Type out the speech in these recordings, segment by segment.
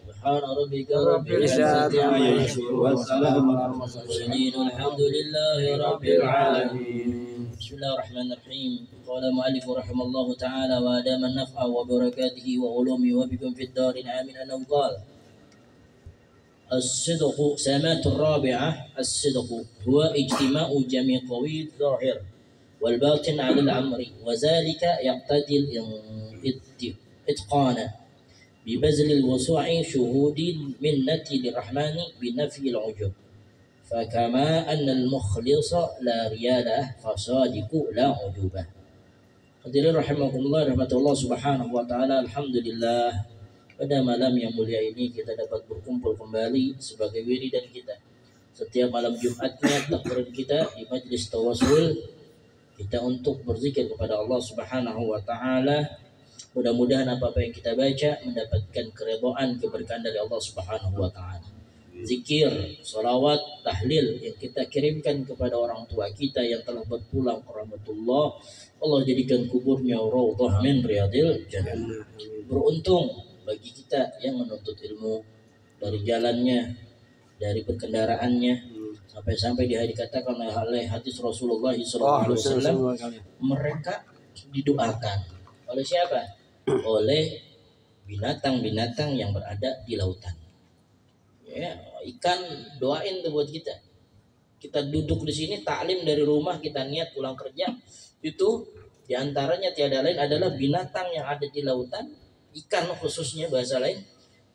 سبحان ربك رب العزة عما يصفون والسلام على المرسلين والحمد لله رب العالمين. بسم الله الرحمن الرحيم. قال المؤلف رحمه الله تعالى وأدام النفع وبركاته وعلومه وبكم في الدار آمين أنه قال: الصدق سمات الرابعة. الصدق هو اجتماع جميع قوي الظاهر والباطن على الأمر، وذلك يقتضي الإتقان ببذل الوسوع شهود المنة للرحمن بنفي العجب، فكما أن المخلص لا رياء له فصادق لا عجوب. Hadirin rahimakumullah, rahmatullah subhanahu wa ta'ala. Alhamdulillah, pada malam yang mulia ini kita dapat berkumpul kembali sebagai wiridan kita setiap malam Jumatnya, takbiran kita di majlis tawasul kita untuk berzikir kepada Allah subhanahu wa ta'ala. Mudah-mudahan apa-apa yang kita baca mendapatkan keridhaan, keberkahan dari Allah subhanahu wa ta'ala. Zikir, salawat, tahlil yang kita kirimkan kepada orang tua kita yang telah berpulang ke rahmatullah, Allah jadikan kuburnya raudhah min riyadil jannah. Beruntung bagi kita yang menuntut ilmu, dari jalannya, dari berkendaraannya, sampai-sampai di hari dikatakan oleh hadis Rasulullah SAW, mereka didoakan oleh siapa? Oleh binatang-binatang yang berada di lautan. Ya, ikan doain tuh buat kita. Kita duduk di sini taklim dari rumah, kita niat pulang kerja, itu diantaranya tiada lain adalah binatang yang ada di lautan, ikan khususnya bahasa lain.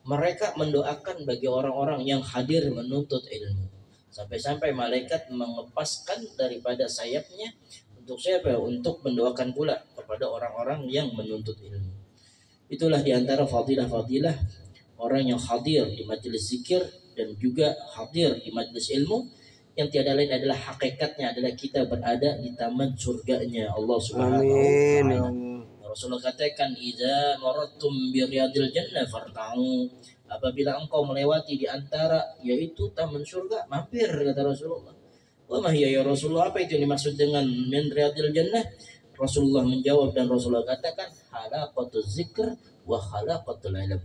Mereka mendoakan bagi orang-orang yang hadir menuntut ilmu. Sampai-sampai malaikat mengepaskan daripada sayapnya untuk siapa? Untuk mendoakan pula kepada orang-orang yang menuntut ilmu. Itulah diantara fadilah-fadilah orang yang hadir di majelis zikir dan juga hadir di majelis ilmu, yang tiada lain adalah hakikatnya adalah kita berada di taman surganya Allah Subhanahu wa taala. Rasulullah katakan, "Idza marattum bi riyadil jannah farta'u." Apabila engkau melewati di antara yaitu taman surga, mampir, kata Rasulullah. Wa ma hiya ya Rasulullah, apa itu dimaksud dengan min riyadil jannah? Rasulullah menjawab dan Rasulullah katakan, halaqatuz zikr wa halaqatul ilm.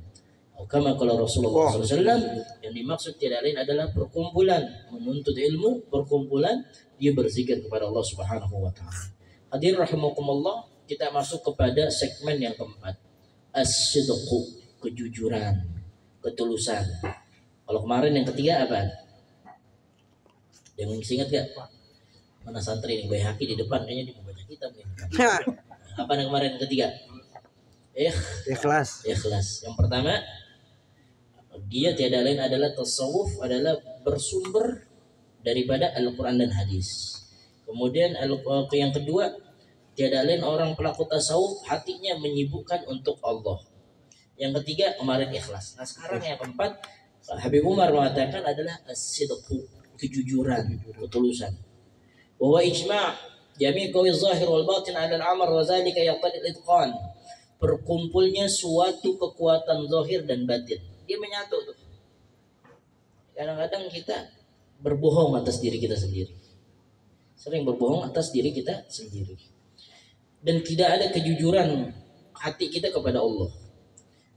Kama qala Rasulullah SAW, yang dimaksud tidak lain adalah perkumpulan menuntut ilmu, perkumpulan dia berzikir kepada Allah Subhanahu wa taala. Hadirin rahimakumullah, kita masuk kepada segmen yang keempat, as-sidqu, kejujuran, ketulusan. Kalau kemarin yang ketiga apa? Yang ingat gak? Mana santri ini Baihaqi di depan kayaknya dia membaca kitab nih. Apa yang kemarin yang ketiga? Ikhlas. Yang pertama, dia tiada lain adalah tasawuf, adalah bersumber daripada Al-Quran dan hadis. Kemudian yang kedua, tiada lain orang pelaku tasawuf hatinya menyibukkan untuk Allah. Yang ketiga kemarin ikhlas. Nah sekarang yang keempat, Habib Umar mengatakan adalah as-sidqu, kejujuran, ketulusan. Wa ijma' jami' qawi zahir wal batin 'ala al-amr wa zalika yaqtadi al-itqan. Berkumpulnya suatu kekuatan zahir dan batin. Dia menyatu tuh. Kadang-kadang kita berbohong atas diri kita sendiri. Sering berbohong atas diri kita sendiri. Dan tidak ada kejujuran hati kita kepada Allah.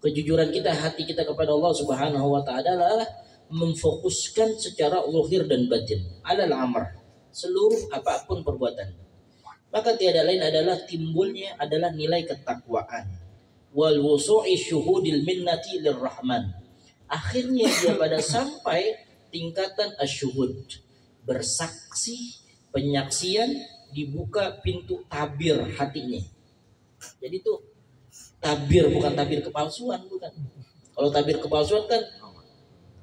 Kejujuran kita hati kita kepada Allah Subhanahu wa taala adalah memfokuskan secara zahir dan batin alal amr, seluruh apapun perbuatan. Maka tiada lain adalah timbulnya adalah nilai ketakwaan. Wal wusu'i syuhudil minnati lirrahman. Akhirnya dia pada sampai tingkatan asyuhud, bersaksi, penyaksian, dibuka pintu tabir hatinya. Jadi itu tabir, bukan tabir kepalsuan, bukan. Kalau tabir kepalsuan kan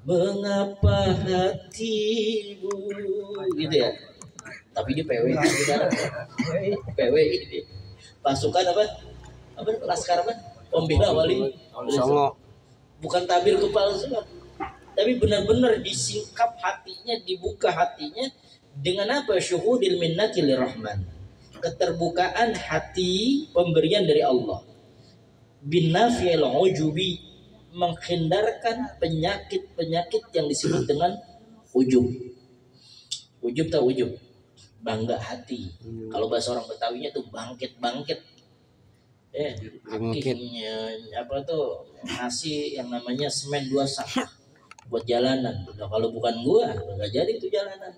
mengapa hatimu gitu ya. Tapi di PW PW ini pasukan apa laskar apa pembela wali Songo. Bukan tabir kepalsuan, tapi benar-benar disingkap hatinya, dibuka hatinya dengan apa? Syuhudil minnati lirrahman, keterbukaan hati pemberian dari Allah. Bin nafil ujubi, menghindarkan penyakit-penyakit yang disebut dengan ujub. Ujub tak ujub? Bangga hati. Kalau bahasa orang Betawinya tuh bangkit-bangkit. Akiknya apa tuh ngasih yang namanya semen 2 sak buat jalanan. Nah, kalau bukan gua nggak jadi itu jalanan.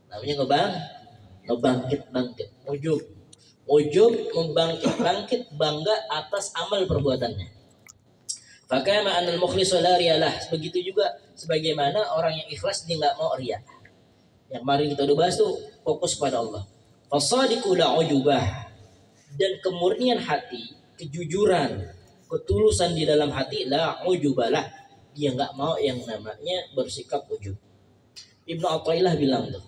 Namanya ngebangkit ujub membangkit bangga atas amal perbuatannya. Fakama anal mukhlis la riyalah. Begitu juga sebagaimana orang yang ikhlas dia nggak mau riya. Yang kemarin kita udah bahas tuh fokus pada Allah. Fasadiqu la ujubah. Dan kemurnian hati, kejujuran, ketulusan di dalam hati la ujubalah. Dia nggak mau yang namanya bersikap ujub. Ibnu Athaillah bilang tuh,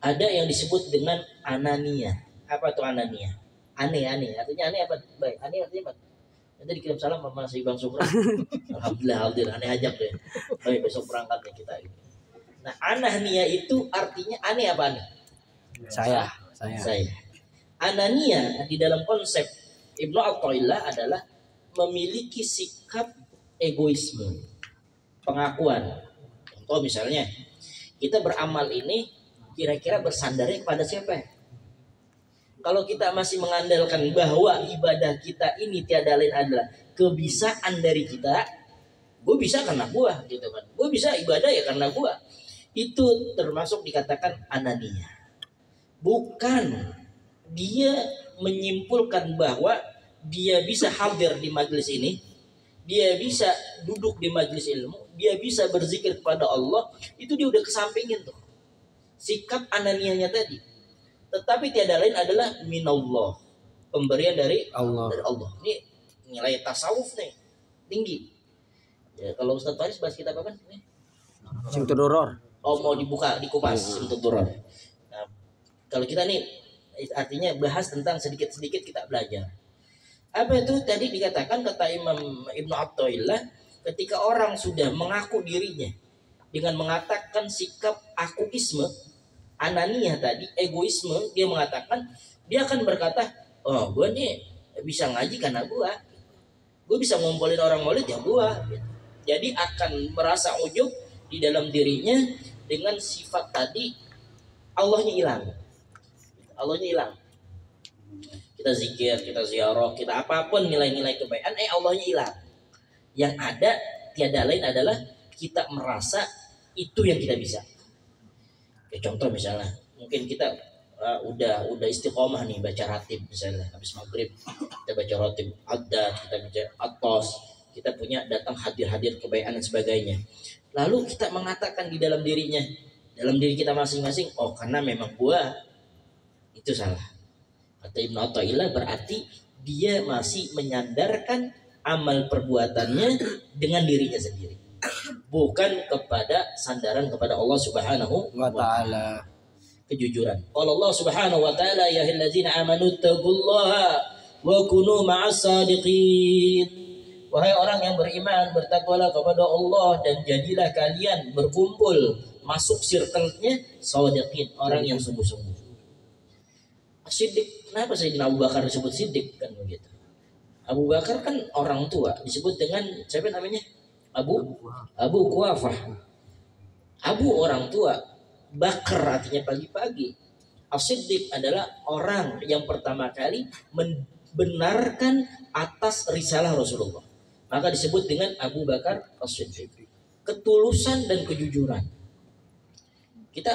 ada yang disebut dengan anania. Apa tuh anania? Aneh. Artinya aneh apa? Baik, aneh artinya apa? Nanti dikirim salam sama si Bang Sukra. Alhamdulillah, aneh ajak deh. Baik, besok berangkat nih kita. Nah, anania itu artinya aneh apa aneh? Saya. Anania di dalam konsep Ibnu Athaillah adalah memiliki sikap egoisme, pengakuan. Contoh misalnya, kita beramal ini kira-kira bersandarnya kepada siapa? Kalau kita masih mengandalkan bahwa ibadah kita ini tiada lain adalah kebisaan dari kita, gue bisa karena gue, gitu kan? Gue bisa ibadah ya karena gue. Itu termasuk dikatakan anania. Bukan dia menyimpulkan bahwa dia bisa hadir di majelis ini, dia bisa duduk di majelis ilmu, dia bisa berzikir kepada Allah, itu dia udah kesampingin tuh sikap ananianya tadi. Tetapi tiada lain adalah minallah, pemberian dari Allah. Ini nilai tasawuf nih tinggi. Ya, kalau Ustaz Faris bahas kitab apa nih? Simtuduror. Oh, mau dibuka, dikupas Simtuduror. Nah, kalau kita nih artinya bahas tentang sedikit-sedikit kita belajar. Apa itu tadi dikatakan kata Imam Ibnu Athaillah, ketika orang sudah mengaku dirinya dengan mengatakan sikap akuisme, anania tadi, egoisme, dia mengatakan, dia akan berkata, oh gue nih bisa ngaji karena gue bisa ngumpulin orang maulid ya gue. Jadi akan merasa ujub di dalam dirinya dengan sifat tadi, Allahnya hilang. Kita zikir, kita ziarah, kita apapun nilai-nilai kebaikan, Allahnya hilang. Yang ada tiada lain adalah kita merasa itu yang kita bisa. Kayak contoh misalnya, mungkin kita udah istiqomah nih baca ratib misalnya habis maghrib kita baca ratib adat, kita baca atos, kita punya datang hadir kebaikan dan sebagainya. Lalu kita mengatakan di dalam diri kita masing-masing, oh karena memang gua, itu salah. Kata Ibnu Athaillah, berarti dia masih menyandarkan amal perbuatannya dengan dirinya sendiri, bukan kepada sandaran kepada Allah Subhanahu wa taala. Kejujuran. Qala Allah Subhanahu wa taala, ya ayyuhallazina amanu taqullaha wa kunu ma'as shadiqin. Wahai orang yang beriman, bertakwalah kepada Allah dan jadilah kalian berkumpul masuk circle-nya shadiqin, orang yang sungguh-sungguh. Siddiq, kenapa Sayyidina Abu Bakar disebut Siddiq kan begitu? Abu Bakar kan orang tua, disebut dengan siapa namanya? Abu Quhafah. Abu orang tua, Bakar artinya pagi-pagi. As-Siddiq adalah orang yang pertama kali membenarkan atas risalah Rasulullah. Maka disebut dengan Abu Bakar As-Siddiq. Ketulusan dan kejujuran. Kita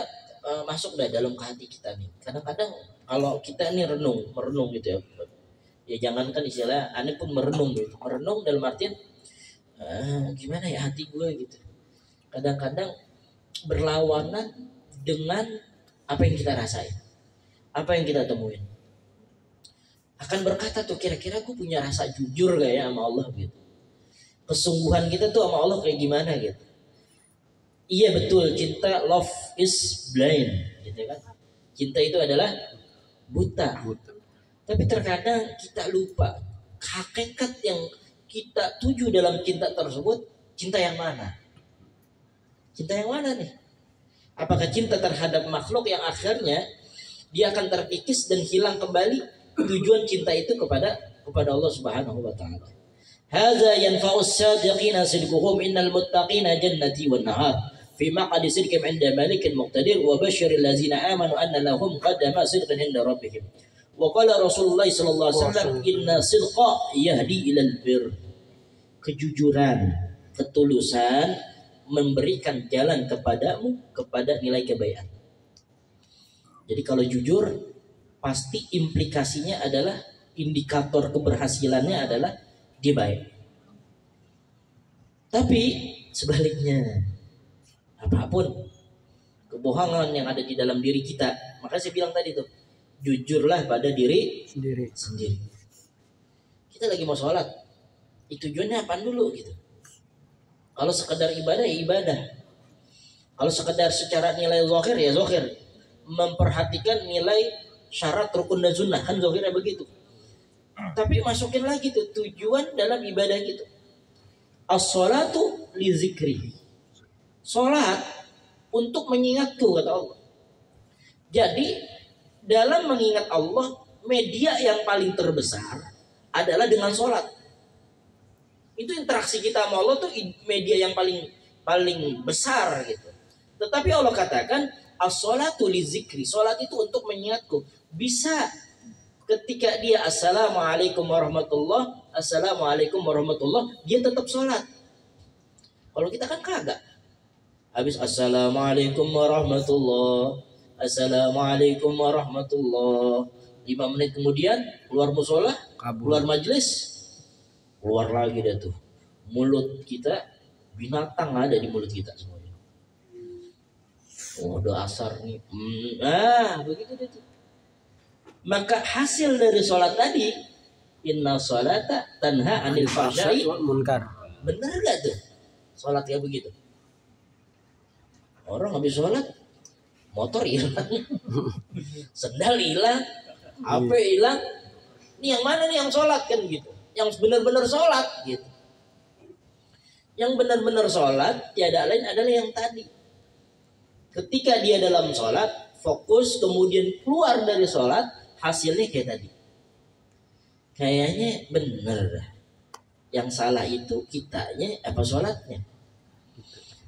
masuk dalam ke hati kita nih. Kadang-kadang kalau kita nih merenung gitu ya. Ya jangankan istilah, aneh pun merenung gitu. Merenung dalam artian gimana ya hati gue gitu. Kadang-kadang berlawanan dengan apa yang kita rasain, apa yang kita temuin. Akan berkata tuh kira-kira gue punya rasa jujur gak ya sama Allah gitu. Kesungguhan kita tuh sama Allah kayak gimana gitu. Iya betul, cinta, love is blind gitu kan. Cinta itu adalah buta. Tapi terkadang kita lupa hakikat yang kita tuju dalam cinta tersebut. Cinta yang mana? Cinta yang mana nih? Apakah cinta terhadap makhluk yang akhirnya dia akan terkikis dan hilang kembali tujuan cinta itu kepada Allah Subhanahu wa taala. Hadza yanfa'us sadiqina sidquhum innal muttaqina jannati wan nahar fi maq'adi sidqin 'inda malikin muqtadir wa basyiril ladzina amanu anna lahum qadama sidqin 'inda rabbihim Wa qala Rasulullah sallallahu alaihi wasallam inna sidqa yahdi ilal bir. Kejujuran, ketulusan memberikan jalan kepadamu kepada nilai kebaikan. Jadi kalau jujur pasti implikasinya adalah indikator keberhasilannya adalah dia baik. Tapi sebaliknya, apapun kebohongan yang ada di dalam diri kita, maka saya bilang tadi tuh, jujurlah pada diri sendiri. Kita lagi mau sholat, tujuannya apa dulu gitu. Kalau sekedar ibadah ya ibadah. Kalau sekedar secara nilai zahir ya zahir. Memperhatikan nilai syarat rukun dan sunnah, kan zahirnya begitu. Tapi masukin lagi tuh tujuan dalam ibadah gitu. As-sholatu li zikri. Sholat untuk mengingatku kata Allah. Jadi dalam mengingat Allah, media yang paling terbesar adalah dengan sholat. Itu interaksi kita sama Allah tuh media yang paling besar gitu. Tetapi Allah katakan as-sholatu li zikri. Sholat itu untuk mengingatku. Bisa ketika dia assalamualaikum warahmatullah, dia tetap sholat. Kalau kita kan kagak. Habis assalamualaikum warahmatullah, 5 menit kemudian keluar musola, keluar majelis, keluar lagi dah tuh. Mulut kita binatang ada di mulut kita semuanya. Oh, udah asar nih. Begitu deh tuh. Maka hasil dari sholat tadi, inna sholata tanha anil fahsya'i wal munkar. Bener gak tuh? Sholat kayak begitu. Orang habis sholat, motor hilang, sendal hilang, HP hilang. Ini yang mana nih yang sholat kan gitu? Yang benar-benar sholat gitu. Yang benar-benar sholat tiada lain adalah yang tadi. Ketika dia dalam sholat, fokus kemudian keluar dari sholat, hasilnya kayak tadi. Kayaknya bener. Yang salah itu kitanya apa sholatnya?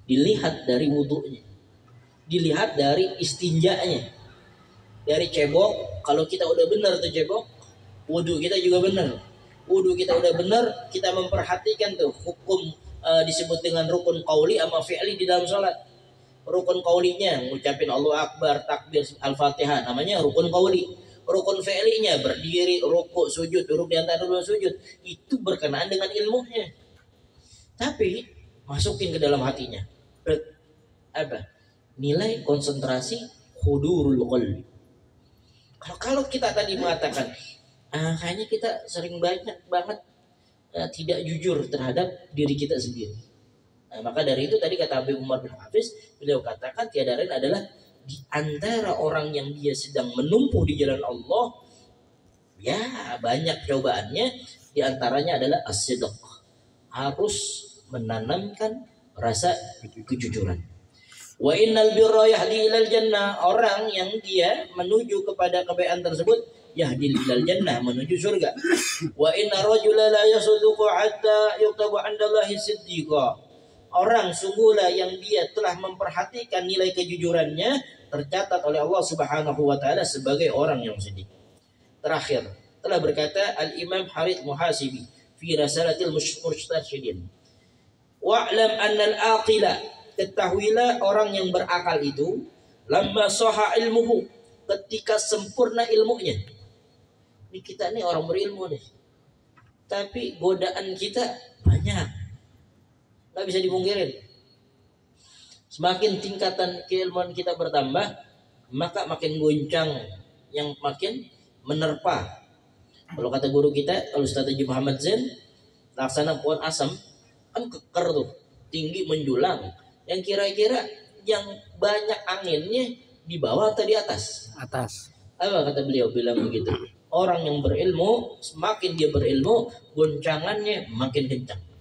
Dilihat dari wudunya, dilihat dari istinjanya, dari cebok. Kalau kita udah bener tuh cebok, wudu kita juga bener. Wudu kita udah bener, kita memperhatikan tuh hukum disebut dengan rukun qauli sama fi'li di dalam sholat. Rukun qaulinya ngucapin Allahu Akbar, takbir, Al-Fatihah, namanya rukun qauli. Rukun fi'linya berdiri, rukuk, sujud, duduk di antara dua sujud, itu berkenaan dengan ilmunya. Tapi masukin ke dalam hatinya apa? Nilai konsentrasi hudurul qalbi. Kalau kita tadi mengatakan kayaknya kita sering banyak banget tidak jujur terhadap diri kita sendiri. Maka dari itu tadi kata Habib Umar bin Hafiz, beliau katakan tiada lain adalah di antara orang yang dia sedang menumpuh di jalan Allah, ya banyak cobaannya, di antaranya adalah as-sidq, harus menanamkan rasa kejujuran. Wa innal birra yahdi ilal jannah, orang yang dia menuju kepada kebaikan tersebut yahdi ilal jannah, menuju surga. Wa inna rajula la yasduqu hatta yuktabu 'indallahi siddiqa. Orang sungguhlah yang dia telah memperhatikan nilai kejujurannya tercatat oleh Allah Subhanahu wa taala sebagai orang yang sedih. Terakhir, telah berkata Al-Imam Harith Muhasibi fi Rasalatil Mursyidin. Wa'lam anna al-aqila, ketahuilah orang yang berakal itu lamma sahha ilmuhu, ketika sempurna ilmunya. Ini kita nih orang berilmu nih, tapi godaan kita banyak. Nggak bisa dipungkirin. Semakin tingkatan keilmuan kita bertambah, maka makin goncang, yang makin menerpa. Kalau kata guru kita, kalau Ustaz Haji Muhammad Zain, laksana pohon asam, kan keker tuh, tinggi menjulang. Yang kira-kira yang banyak anginnya di bawah atau di atas? Atas. Apa kata beliau bilang begitu? Orang yang berilmu, semakin dia berilmu, goncangannya makin kencang.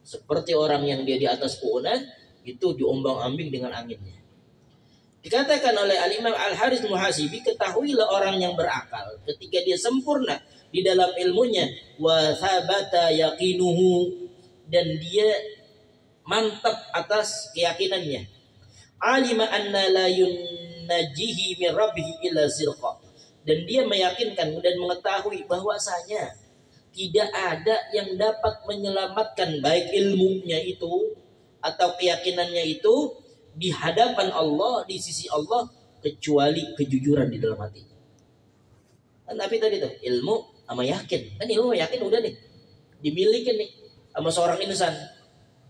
Seperti orang yang dia di atas puunan, itu diombang-ambing dengan anginnya. Dikatakan oleh Al-Imam Al-Harith Muhasibi, ketahuilah orang yang berakal ketika dia sempurna di dalam ilmunya, wa thabata yaqinuhu, dan dia mantap atas keyakinannya. Alima anna la yunnajihi min rabbih illa zirqa. dan dia meyakinkan dan mengetahui bahwasanya tidak ada yang dapat menyelamatkan baik ilmunya itu atau keyakinannya itu di hadapan Allah, di sisi Allah, kecuali kejujuran di dalam hati. Tapi tadi tuh ilmu sama yakin, kan ilmu yakin udah nih dimiliki nih sama seorang insan.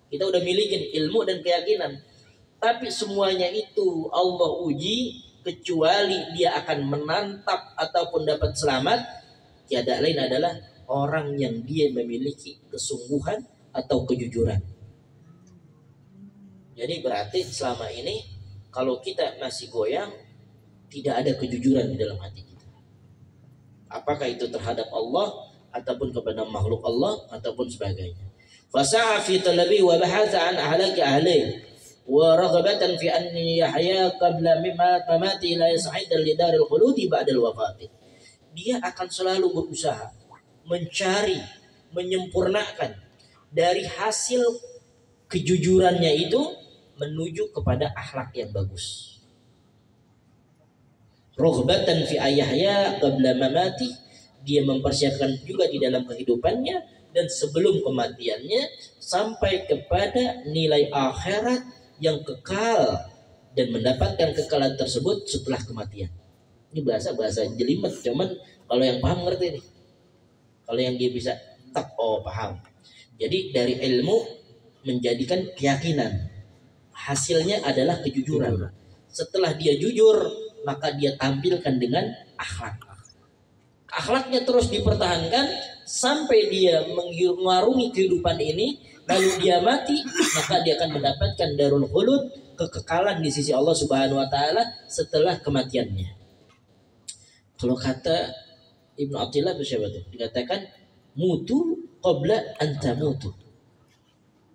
Kita udah milikin ilmu dan keyakinan. Tapi semuanya itu Allah uji, kecuali dia akan menantap ataupun dapat selamat, tiada lain adalah orang yang dia memiliki kesungguhan atau kejujuran. Jadi berarti selama ini kalau kita masih goyang, tidak ada kejujuran di dalam hati kita. Apakah itu terhadap Allah ataupun kepada makhluk Allah ataupun sebagainya. Fasa'a fi talabi wa bahatha an ahlaki ahli wa raghbatan fi an yahya qabla mamati la yas'id li daril khuludi ba'da al-wafati. Dia akan selalu berusaha mencari, menyempurnakan dari hasil kejujurannya itu menuju kepada akhlak yang bagus. Raghbatan fi ayahya qabla mamati, dia mempersiapkan juga di dalam kehidupannya dan sebelum kematiannya sampai kepada nilai akhirat yang kekal dan mendapatkan kekekalan tersebut setelah kematian. Ini bahasa jelimet, cuman kalau yang paham ngerti nih. Kalau yang dia bisa tak paham. Jadi dari ilmu menjadikan keyakinan, hasilnya adalah kejujuran. Setelah dia jujur, maka dia tampilkan dengan akhlak. Akhlaknya terus dipertahankan sampai dia mengarungi kehidupan ini, lalu dia mati, maka dia akan mendapatkan darul khulud, kekekalan di sisi Allah Subhanahu wa taala setelah kematiannya. Kalau kata Ibnu Athilah itu siapa tuh? Dikatakan mutu qabla an tamutu.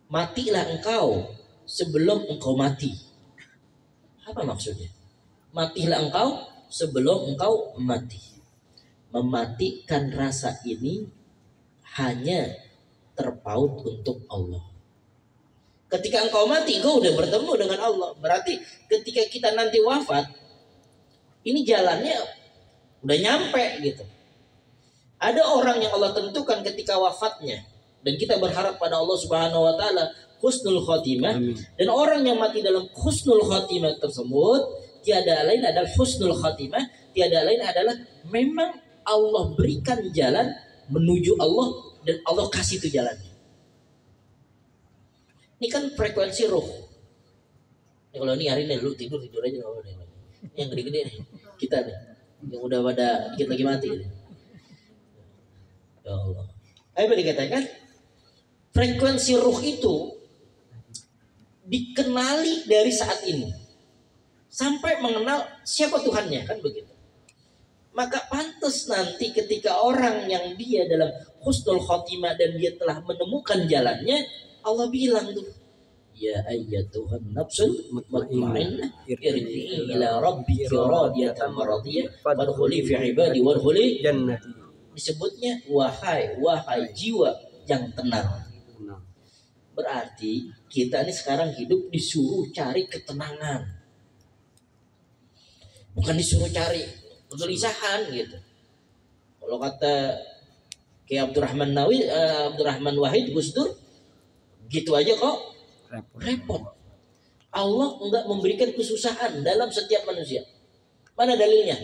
Matilah engkau sebelum engkau mati. Apa maksudnya? Matilah engkau sebelum engkau mati. Mematikan rasa ini hanya terpaut untuk Allah. Ketika engkau mati, engkau udah bertemu dengan Allah. Berarti ketika kita nanti wafat, ini jalannya udah nyampe gitu. Ada orang yang Allah tentukan ketika wafatnya, dan kita berharap pada Allah Subhanahu wa taala husnul khotimah. Dan orang yang mati dalam husnul khotimah tersebut tiada lain adalah husnul khotimah, tiada lain adalah memang Allah berikan jalan menuju Allah dan Allah kasih itu jalan. Ini kan frekuensi roh. Ya, kalau ini hari ini lu tidur aja nggak boleh. Yang gede-gede nih kita nih, yang udah pada dikit lagi mati. Ya Allah. Apa dikatakan? Frekuensi ruh itu dikenali dari saat ini sampai mengenal siapa Tuhannya, kan begitu. Maka pantas nanti ketika orang yang dia dalam husnul khotimah dan dia telah menemukan jalannya, Allah bilang tuh, ya ayyatuhan nafsul mutmainnah irji'i ila rabbiki radiyatan maradiyah fadkhuli fi ibadi wadkhuli jannati. Disebutnya wahai jiwa yang tenang. Berarti kita ini sekarang hidup disuruh cari ketenangan, bukan disuruh cari kegelisahan gitu. Kalau kata kayak Abdurrahman Wahid Gus Dur, gitu aja kok repot. Allah enggak memberikan kesusahan dalam setiap manusia. Mana dalilnya?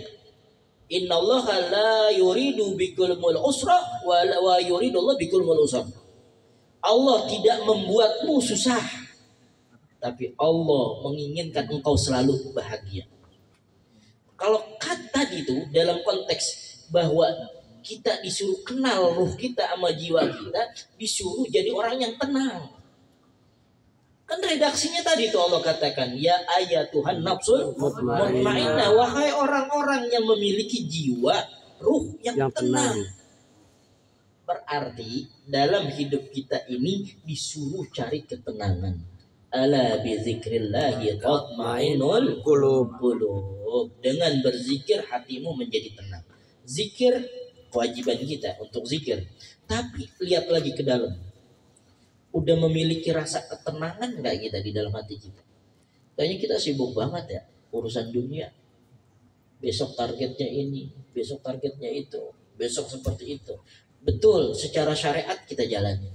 Innallaha la yuridu bikumul usra wa yuridullahu bikumul usra. Allah tidak membuatmu susah, tapi Allah menginginkan engkau selalu bahagia. Kalau kata itu dalam konteks bahwa kita disuruh kenal ruh kita sama jiwa kita, disuruh jadi orang yang tenang. Kan redaksinya tadi itu Allah katakan, ya ayatuhan nafsul mutmainnah, wahai orang-orang yang memiliki jiwa ruh yang tenang. Berarti dalam hidup kita ini disuruh cari ketenangan. Ala bi dzikrillahi tatma'innul qulub. Dengan berzikir hatimu menjadi tenang. Zikir kewajiban kita untuk zikir. Tapi lihat lagi ke dalam. Udah memiliki rasa ketenangan enggak kita di dalam hati kita? Kayaknya kita sibuk banget ya urusan dunia. besok targetnya ini, besok targetnya itu, besok seperti itu. Betul, secara syariat kita jalani.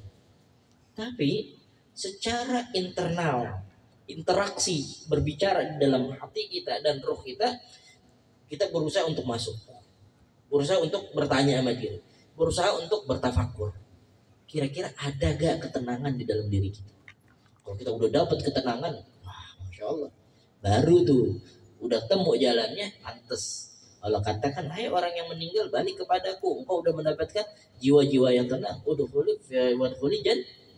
Tapi secara internal, interaksi, berbicara di dalam hati kita dan roh kita, kita berusaha untuk masuk. Berusaha untuk bertanya sama diri. Berusaha untuk bertafakur. Kira-kira ada gak ketenangan di dalam diri kita? Kalau kita udah dapat ketenangan, wah, Masya Allah. Baru tuh, udah temu jalannya, pantes. Allah katakan, hai orang yang meninggal, balik kepadaku. Engkau udah mendapatkan jiwa-jiwa yang tenang. Udkhuli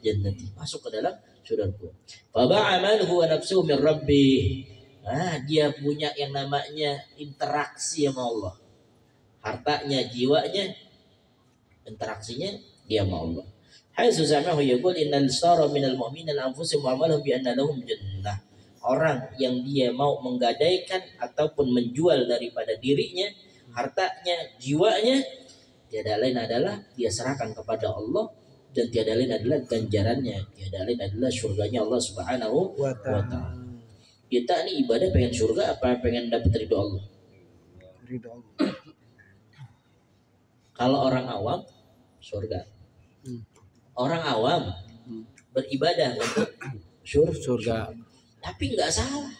jannati. Masuk ke dalam surgaku. Faba'amaluhu wa nafsuhu min rabbih. Dia punya yang namanya interaksi sama Allah. Hartanya, jiwanya, interaksinya dia sama Allah. Haitsu sami'ahu yaqul innal sara minal mu'minina anfusihim wa amalahum bi anna lahum jannah. Orang yang dia mau menggadaikan ataupun menjual daripada dirinya, hartanya, jiwanya, tiada lain adalah dia serahkan kepada Allah, dan tiada lain adalah ganjarannya, tiada lain adalah surganya Allah Subhanahu wa ta'ala. Kita ini ibadah pengen surga apa pengen dapat ridho Allah? Ridho Allah. Kalau orang awam surga. Orang awam beribadah untuk surga. Tapi nggak salah.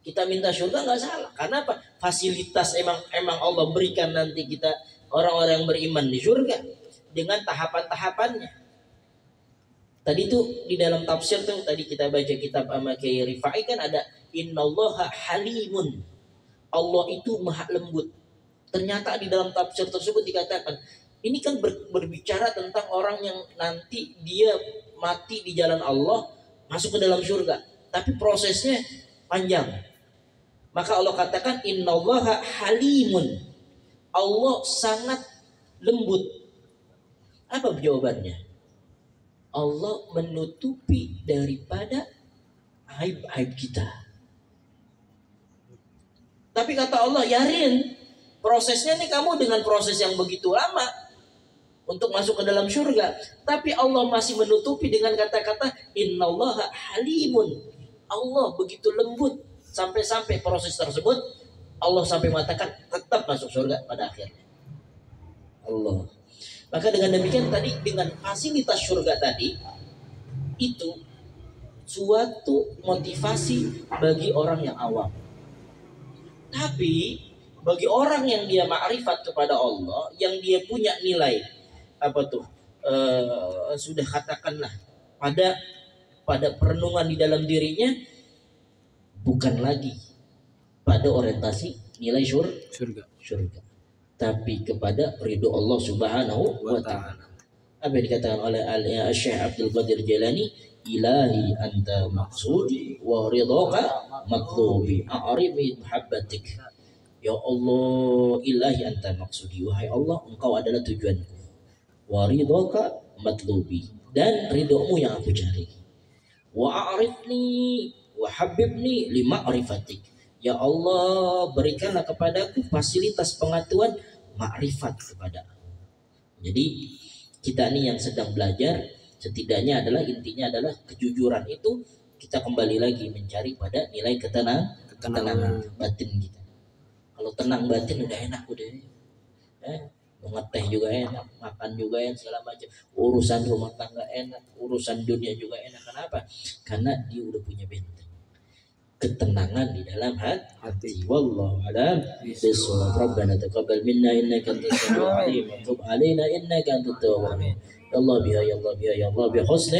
Kita minta surga nggak salah. Karena apa? Fasilitas emang Allah berikan nanti kita orang-orang yang beriman di surga dengan tahapan-tahapannya. Tadi tuh di dalam tafsir tuh tadi kita baca kitab sama Kiai Rifai kan ada innallaha halimun. Allah itu maha lembut. Ternyata di dalam tafsir tersebut dikatakan ini kan berbicara tentang orang yang nanti dia mati di jalan Allah masuk ke dalam surga. Tapi prosesnya panjang. Maka Allah katakan innallaha halimun. Allah sangat lembut. Apa jawabannya? Allah menutupi daripada aib-aib kita. Tapi kata Allah, yarin, prosesnya nih kamu dengan proses yang begitu lama untuk masuk ke dalam surga. Tapi Allah masih menutupi dengan kata-kata innallaha halimun. Allah begitu lembut sampai proses tersebut Allah sampai mengatakan tetap masuk surga pada akhirnya. Allah. Maka dengan demikian tadi dengan fasilitas surga tadi itu suatu motivasi bagi orang yang awam. Tapi bagi orang yang dia ma'rifat kepada Allah, yang dia punya nilai sudah katakanlah pada perenungan di dalam dirinya, bukan lagi pada orientasi nilai surga. Tapi kepada ridho Allah Subhanahu wa ta'ala. Apa yang dikatakan oleh Syekh Abdul Qadir Jailani, ilahi anta maqsudi wa ridhaka matlubi a'ribi muhabbatik. Ya Allah, ilahi anta maqsudi, wahai Allah engkau adalah tujuanku, wa ridhaka matlubi, dan ridhomu yang aku cari, wa a'rifni wa habibni li ma'rifatik. Ya Allah, berikanlah kepadaku fasilitas pengetahuan makrifat kepada. Jadi kita ini yang sedang belajar, setidaknya adalah intinya adalah kejujuran itu kita kembali lagi mencari pada nilai ketenangan batin kita. Kalau tenang batin udah enak udah. Ngeteh juga enak, makan juga enak, segala macam. Urusan rumah tangga enak, urusan dunia juga enak. Kenapa? Karena dia udah punya benteng ketenangan di dalam hati. Wallahu a'lam bishawab. Rabbana taqabbal minna innaka antas samiul alim wa tub alaina innaka antat tawwabur rahim. Ya Allah biha ya Allah biha ya Allah bi husni